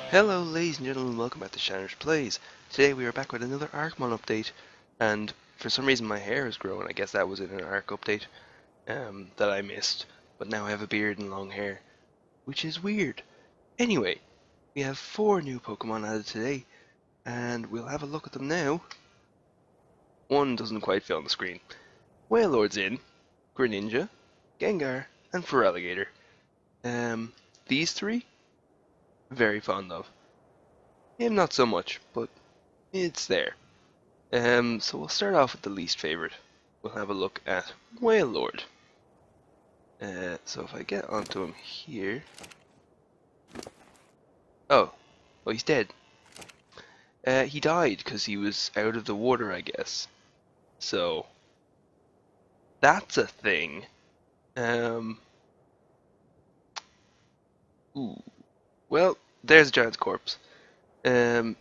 Hello ladies and gentlemen, welcome back to Shanners Plays. Today we are back with another ARKMon update, and for some reason my hair is growing. I guess that was in an ARK update that I missed, but now I have a beard and long hair, which is weird. Anyway, we have 4 new Pokemon added today, and we'll have a look at them now. One doesn't quite fit on the screen. Wailord's in, Greninja, Gengar, and Feraligatr. These 3, very fond of. Him not so much, but it's there. So we'll start off with the least favorite. We'll have a look at Wailord. So if I get onto him here. Oh, well he's dead. He died because he was out of the water, I guess. So that's a thing. Ooh. Well, there's a giant's corpse. Tanky.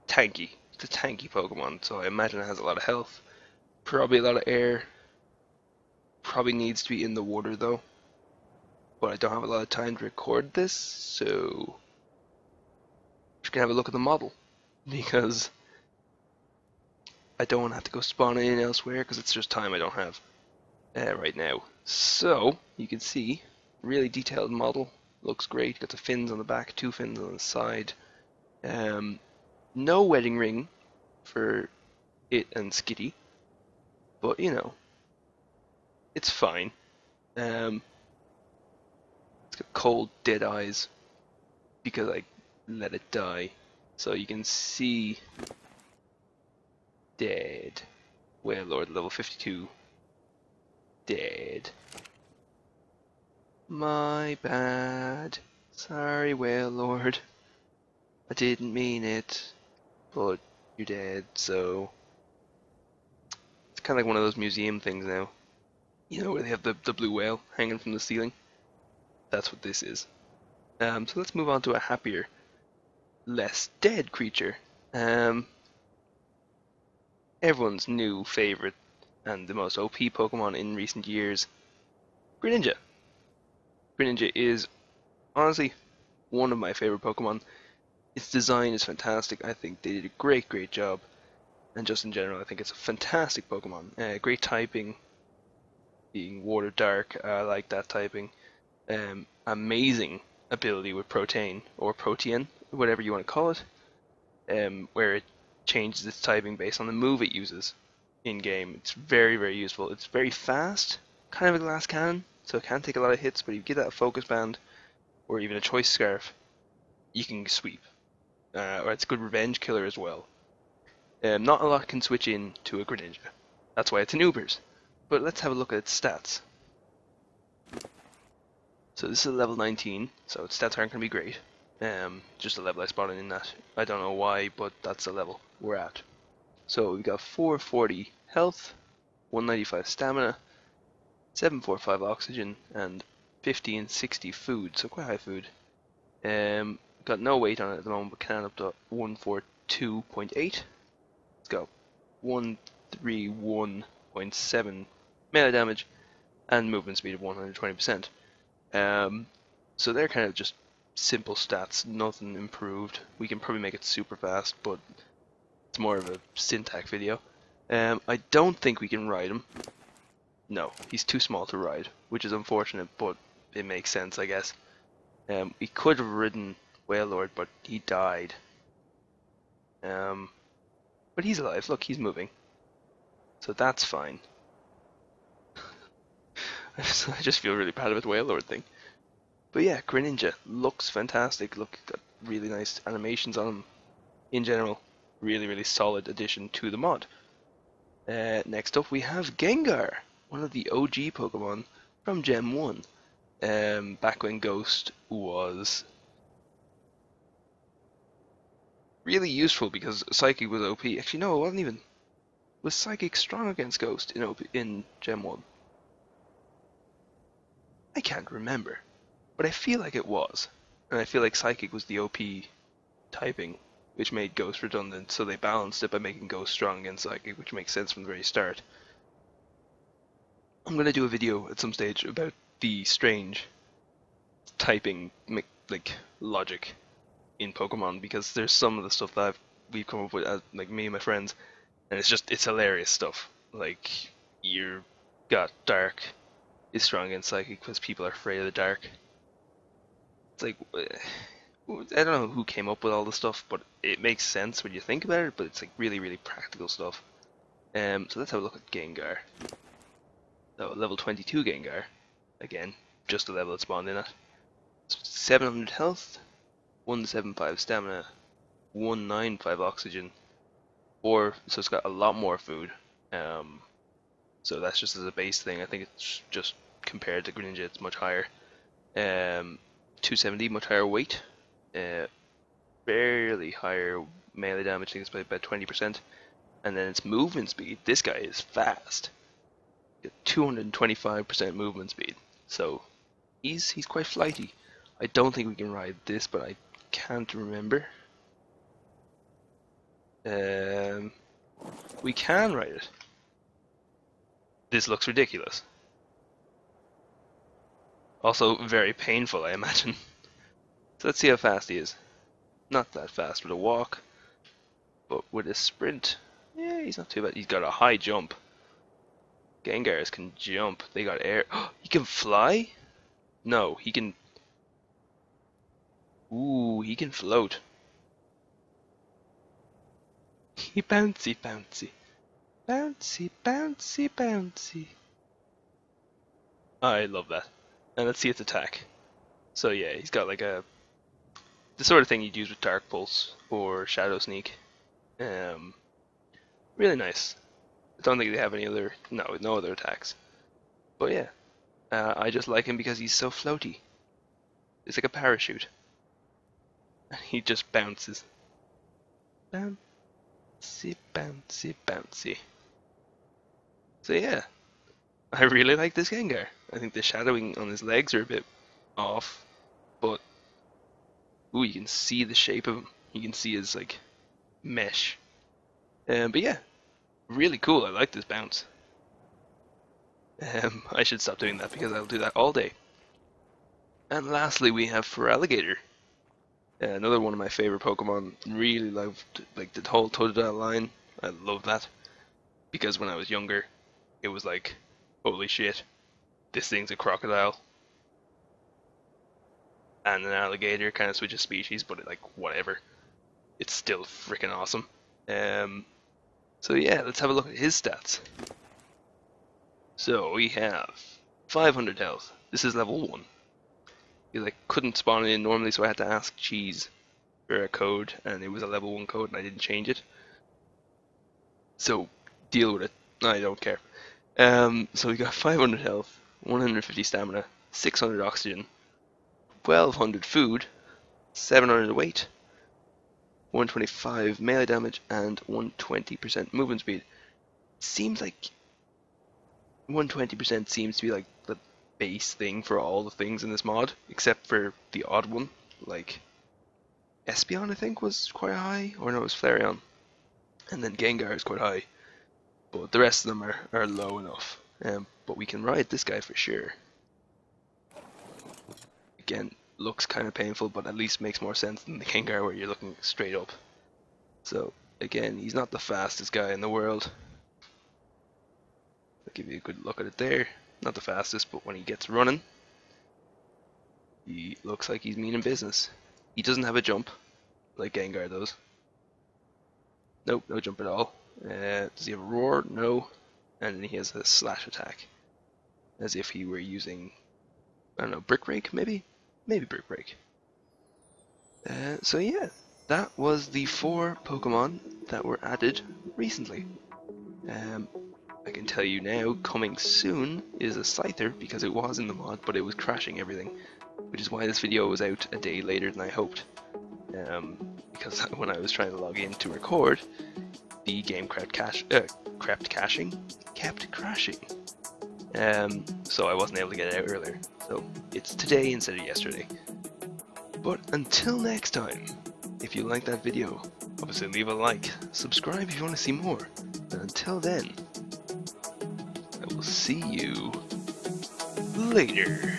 It's a tanky Pokemon, so I imagine it has a lot of health. Probably a lot of air. Probably needs to be in the water though. But I don't have a lot of time to record this, so we can have a look at the model. Because I don't want to have to go spawning in elsewhere, because it's just time I don't have right now. So, you can see, really detailed model. Looks great. Got the fins on the back, 2 fins on the side. No wedding ring for it and Skitty. But, you know, it's fine. It's got cold, dead eyes because I let it die. So you can see dead. Wailord level 52. Dead. My bad. Sorry, Wailord. I didn't mean it. But you're dead, so it's kind of like one of those museum things now. You know, where they have the blue whale hanging from the ceiling? That's what this is. So let's move on to a happier, less dead creature. Everyone's new favorite and the most OP Pokemon in recent years, Greninja. Greninja is honestly one of my favorite Pokemon. Its design is fantastic. I think they did a great job. And just in general, I think it's a fantastic Pokemon. Great typing, being water dark, I like that typing. Amazing ability with Protein, or Protean, whatever you want to call it, where it changes its typing based on the move it uses in-game. It's very useful. It's very fast, kind of a glass cannon, so it can't take a lot of hits, but if you give that a focus band, or even a choice scarf, you can sweep. Or it's a good revenge killer as well. Not a lot can switch in to a Greninja. That's why it's an Ubers. But let's have a look at its stats. So this is a level 19, so its stats aren't going to be great. Just a level I spotted in that. I don't know why, but that's the level we're at. So we've got 440 health, 195 stamina, 745 oxygen, and 1560 food, so quite high food. Got no weight on it at the moment, but can up to 142.8. It's got 131.7 melee damage and movement speed of 120%. So they're kind of just simple stats, nothing improved. We can probably make it super fast, but it's more of a syntax video. I don't think we can ride him. No, he's too small to ride, which is unfortunate, but it makes sense, I guess. We could have ridden Wailord, but he died. But he's alive. Look, he's moving. So that's fine. I just feel really bad about the Wailord thing. But yeah, Greninja looks fantastic. Look, got really nice animations on him. In general, really solid addition to the mod. Next up we have Gengar, one of the OG Pokemon from Gen 1. Back when Ghost was really useful because Psychic was OP. Actually, no, it wasn't even. Was Psychic strong against Ghost in Gen 1? I can't remember, but I feel like it was. And I feel like Psychic was the OP typing, which made Ghost redundant, so they balanced it by making Ghost strong against Psychic, which makes sense from the very start. I'm going to do a video at some stage about the strange typing like logic in Pokemon, because there's some of the stuff that we've come up with, as, like me and my friends, and it's hilarious stuff. Like, you got Dark is strong against Psychic because people are afraid of the Dark. It's like, I don't know who came up with all the stuff, but it makes sense when you think about it. But it's like really, really practical stuff. So let's have a look at Gengar. So level 22 Gengar, again, just the level it spawned in at. 700 health, 175 stamina, 195 oxygen, so it's got a lot more food. So that's just as a base thing. I think it's just compared to Greninja, it's much higher. 270, much higher weight. Barely higher melee damage, I think it's by about 20%. And then its movement speed. This guy is fast. 225% movement speed. So he's quite flighty. I don't think we can ride this, but I can't remember. We can ride it. This looks ridiculous. Also very painful, I imagine. So let's see how fast he is. Not that fast with a walk, but with a sprint, yeah, he's not too bad. He's got a high jump. Gengars can jump. They got air. He can fly? No, he can... Ooh, he can float. He bouncy, bouncy. Bouncy, bouncy, bouncy. I love that. And let's see its attack. So yeah, he's got like the sort of thing you'd use with Dark Pulse or Shadow Sneak. Really nice. I don't think they have any other, no other attacks. But yeah, I just like him because he's so floaty. It's like a parachute. And he just bounces. Bouncy, bouncy, bouncy. So yeah, I really like this Gengar. I think the shadowing on his legs are a bit off, but ooh, you can see the shape of him. You can see his like mesh. But yeah, really cool. I like this bounce. I should stop doing that because I'll do that all day. And lastly, we have Feraligatr. Another one of my favorite Pokemon. Really loved like the whole Totodile line. I love that because when I was younger, it was like, holy shit, this thing's a crocodile and an alligator. Kind of switches species, but like whatever, it's still freaking awesome. So yeah, let's have a look at his stats. So we have 500 health. This is level 1. Because I couldn't spawn it in normally, so I had to ask Cheese for a code, and it was a level 1 code, and I didn't change it. So deal with it. I don't care. So we got 500 health, 150 stamina, 600 oxygen, 1200 food, 700 weight, 125 melee damage, and 120% movement speed. Seems like 120% seems to be like the base thing for all the things in this mod, except for the odd one, like Espeon I think was quite high, or no, it was Flareon, and then Gengar is quite high, but the rest of them are low enough. But we can ride this guy for sure. Again, looks kind of painful, but at least makes more sense than the Gengar where you're looking straight up. So again, he's not the fastest guy in the world. I'll give you a good look at it there. Not the fastest, but when he gets running, he looks like he's meaning business. He doesn't have a jump like Gengar does. Nope, no jump at all. Does he have a roar? No. And then he has a slash attack, as if he were using, I don't know, Brick Break maybe? Maybe Brick Break. So yeah, that was the 4 Pokemon that were added recently. I can tell you now, coming soon is a Scyther, because it was in the mod, but it was crashing everything, which is why this video was out a day later than I hoped. Because when I was trying to log in to record, the game kept crashing. So I wasn't able to get it out earlier. So it's today instead of yesterday. But until next time, if you liked that video, obviously leave a like, subscribe if you want to see more. And until then, I will see you later.